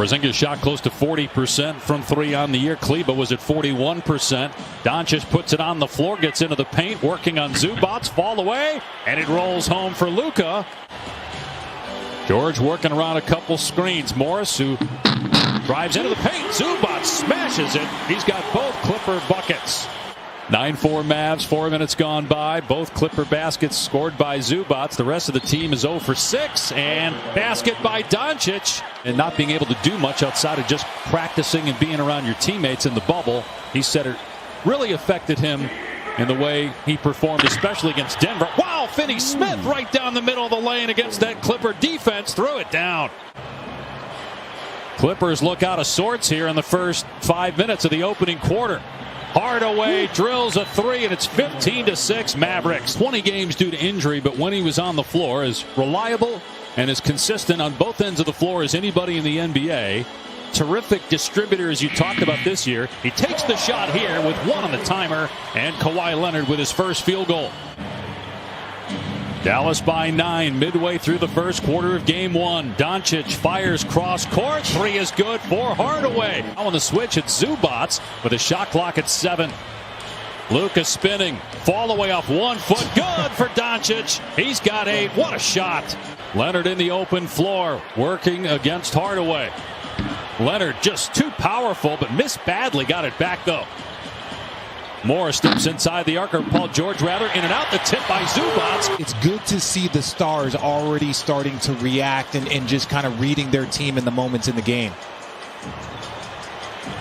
Porzingis shot close to 40% from three on the year. Kleba was at 41%. Doncic puts it on the floor, gets into the paint, working on Zubats, fall away, and it rolls home for Luka. George working around a couple screens. Morris, who drives into the paint. Zubats smashes it. He's got both Clipper buckets. 9-4 Mavs, 4 minutes gone by. Both Clipper baskets scored by Zubats. The rest of the team is 0 for 6. And basket by Doncic. And not being able to do much outside of just practicing and being around your teammates in the bubble. He said it really affected him in the way he performed, especially against Denver. Wow, Finney-Smith right down the middle of the lane against that Clipper defense. Threw it down. Clippers look out of sorts here in the first 5 minutes of the opening quarter. Hardaway drills a three, and it's 15-6 Mavericks. 20 games due to injury, but when he was on the floor, as reliable and as consistent on both ends of the floor as anybody in the NBA. Terrific distributor, as you talked about this year. He takes the shot here with one on the timer, and Kawhi Leonard with his first field goal. Dallas by 9 midway through the first quarter of game 1. Doncic fires cross court. Three is good for Hardaway. On the switch, it's Zubats with a shot clock at 7. Luka spinning. Fall away off 1 foot. Good for Doncic. He's got 8. What a shot. Leonard in the open floor working against Hardaway. Leonard just too powerful, but missed badly. Got it back though. Morris steps inside the arc, or Paul George rather, in and out. The tip by Zubats. It's good to see the stars already starting to react and just kind of reading their team in the moments in the game.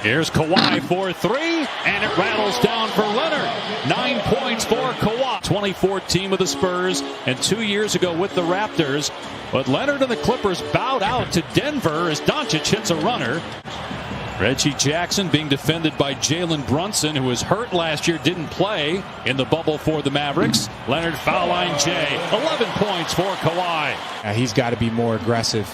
Here's Kawhi for 3, and it rattles down for Leonard. 9 points for Kawhi. 2014 with the Spurs, and 2 years ago with the Raptors. But Leonard and the Clippers bowed out to Denver as Doncic hits a runner. Reggie Jackson being defended by Jalen Brunson, who was hurt last year, didn't play in the bubble for the Mavericks. Leonard foul line J. 11 points for Kawhi. He's got to be more aggressive.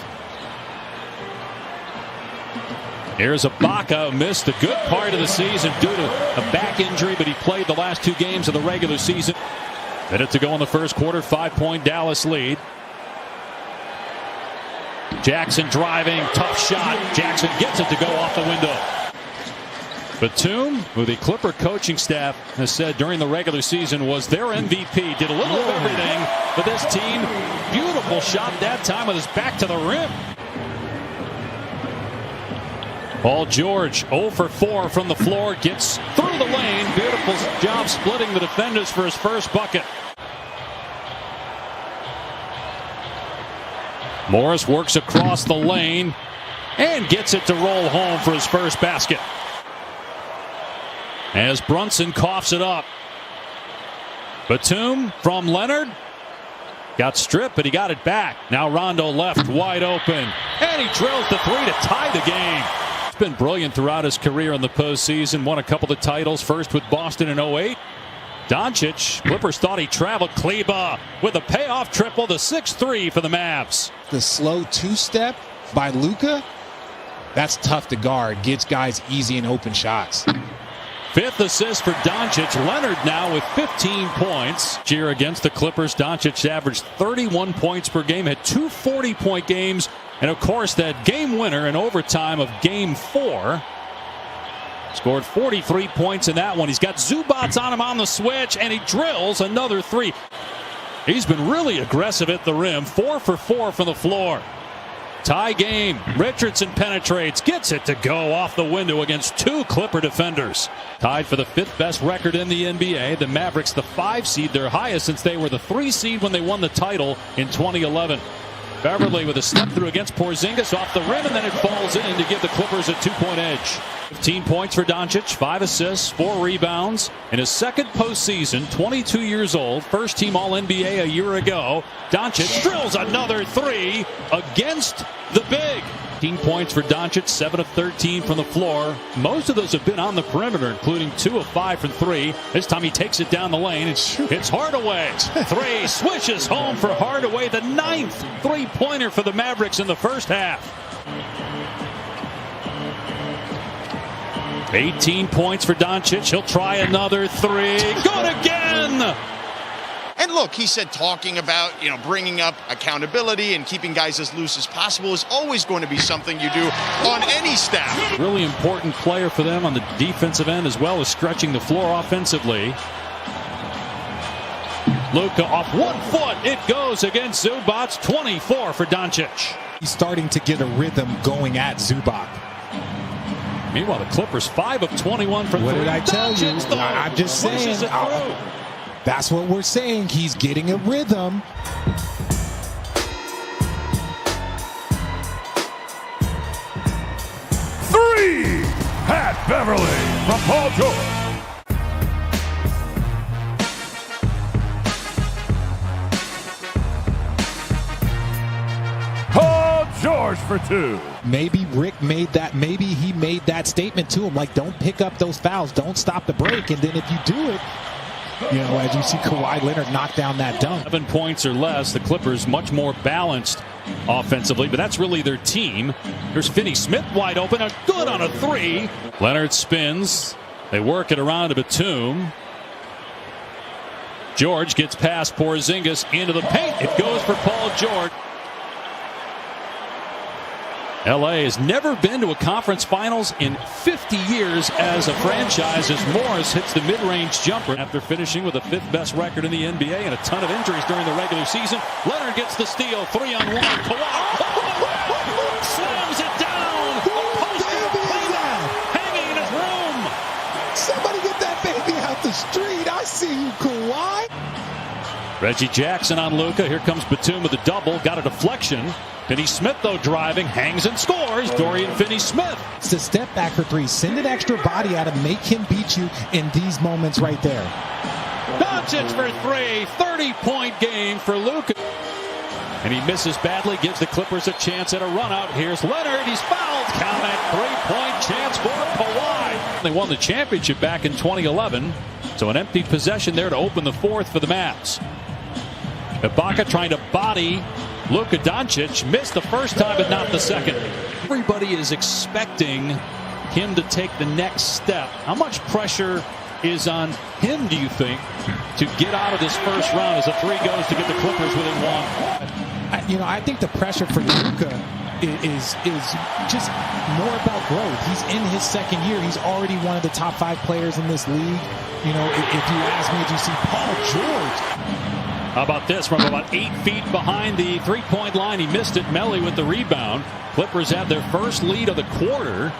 Here's Ibaka, who missed the good part of the season due to a back injury, but he played the last 2 games of the regular season. Minute to go in the first quarter, 5-point Dallas lead. Jackson driving, tough shot. Jackson gets it to go off the window. Batum, who the Clipper coaching staff has said during the regular season was their MVP, did a little of everything for this team. Beautiful shot that time with his back to the rim. Paul George 0 for 4 from the floor, gets through the lane. Beautiful job splitting the defenders for his first bucket. Morris works across the lane and gets it to roll home for his first basket. As Brunson coughs it up. Batum from Leonard. Got stripped, but he got it back. Now Rondo left wide open. And he drills the 3 to tie the game. He's been brilliant throughout his career in the postseason. Won a couple of titles, first with Boston in 08. Doncic, Clippers thought he traveled. Kleba with a payoff triple, the 6-3 for the Mavs. The slow 2-step by Luka, that's tough to guard. Gets guys easy and open shots. 5th assist for Doncic. Leonard now with 15 points. Here against the Clippers, Doncic averaged 31 points per game, had 2 40-point games, and of course that game winner in overtime of game 4. Scored 43 points in that one. He's got Zubats on him on the switch, and he drills another 3. He's been really aggressive at the rim. 4 for 4 from the floor. Tie game. Richardson penetrates, gets it to go off the window against 2 Clipper defenders. Tied for the 5th best record in the NBA. The Mavericks, the 5 seed, their highest since they were the 3 seed when they won the title in 2011. Beverly with a step through against Porzingis off the rim, and then it falls in to give the Clippers a 2-point edge. 15 points for Doncic, 5 assists, 4 rebounds. In his second postseason, 22 years old, first team All-NBA a year ago. Doncic drills another 3 against the big. 15 points for Doncic, 7 of 13 from the floor. Most of those have been on the perimeter, including 2 of 5 from 3. This time he takes it down the lane. It's Hardaway. 3 swishes home for Hardaway, the 9th 3-pointer for the Mavericks in the first half. 18 points for Doncic. He'll try another 3. Good again! And And look, he said talking about, bringing up accountability and keeping guys as loose as possible is always going to be something you do on any staff. Really important player for them on the defensive end as well as stretching the floor offensively. Luka off 1 foot. It goes against Zubac's. 24 for Doncic. He's starting to get a rhythm going at Zubac. Meanwhile, the Clippers 5 of 21 from What three. did I tell you? I'm just saying. That's what we're saying. He's getting a rhythm. Three! Pat Beverly from Paul George. Paul George for two. Maybe Rick made that. Maybe he made that statement to him, like, don't pick up those fouls, don't stop the break, and then if you do it, as you see Kawhi Leonard knock down that dunk. 7 points or less. The Clippers much more balanced offensively, but that's really their team. Here's Finney-Smith wide open, good on a three. Leonard spins. They work it around to Batum. George gets past Porzingis into the paint. It goes for Paul George. LA has never been to a conference finals in 50 years as a franchise as Morris hits the mid-range jumper after finishing with the 5th best record in the NBA and a ton of injuries during the regular season. Leonard gets the steal, 3-on-1. Kawhi slams it down. Hanging in his room. Somebody get that baby out the street. I see you, Kawhi. Reggie Jackson on Luka. Here comes Batum with a double. Got a deflection. Finney-Smith, though, driving, hangs and scores. Dorian Finney-Smith. It's a step back for three. Send an extra body at him. Make him beat you in these moments right there. Doncic for three. 30-point game for Luka. And he misses badly. Gives the Clippers a chance at a run out. Here's Leonard. He's fouled. Count it. 3-point chance for Kawhi. They won the championship back in 2011. So an empty possession there to open the fourth for the Mavs. Ibaka trying to body Luka Doncic. Missed the first time, but not the second. Everybody is expecting him to take the next step. How much pressure is on him, do you think, to get out of this first round as a three goes to get the Clippers within one? I think the pressure for Luka is just more about growth. He's in his second year. He's already one of the top 5 players in this league. If you ask me, if you see Paul George. How about this from about 8 feet behind the three-point line? He missed it. Melly with the rebound. Clippers have their first lead of the quarter.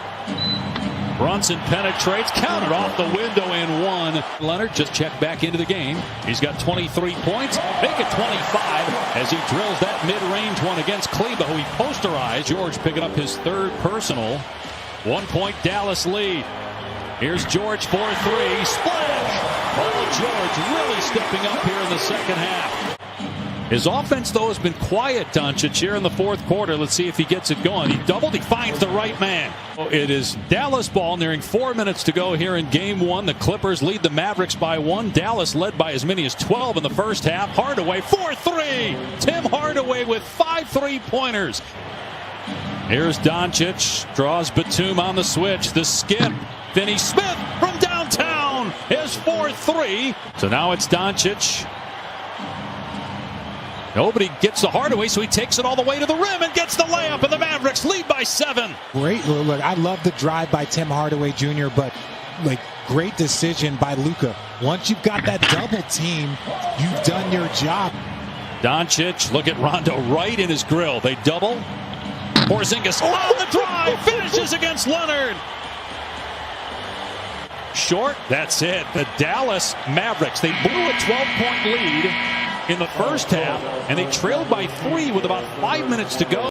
Brunson penetrates, counted off the window and one. Leonard just checked back into the game. He's got 23 points, make it 25 as he drills that mid-range one against Kleba, who he posterized. George picking up his 3rd personal. 1-point Dallas lead. Here's George for three. Splash! Paul George really stepping up here in the second half. His offense, though, has been quiet, Doncic, here in the 4th quarter. Let's see if he gets it going. He doubled. He finds the right man. It is Dallas ball, nearing 4 minutes to go here in Game 1. The Clippers lead the Mavericks by 1. Dallas led by as many as 12 in the first half. Hardaway for three. Tim Hardaway with 5 3-pointers. Here's Doncic. Draws Batum on the switch. The skip. Finney-Smith from downtown. His 4-3. So now it's Doncic. Nobody gets the Hardaway, so he takes it all the way to the rim and gets the layup, and the Mavericks lead by 7. Great. Look, I love the drive by Tim Hardaway Jr., but great decision by Luka. Once you've got that double team, you've done your job. Doncic, look at Rondo right in his grill. They double. Porzingis on the drive, finishes against Leonard. Short, that's it. The Dallas Mavericks, they blew a 12-point lead in the first half, and they trailed by 3 with about 5 minutes to go.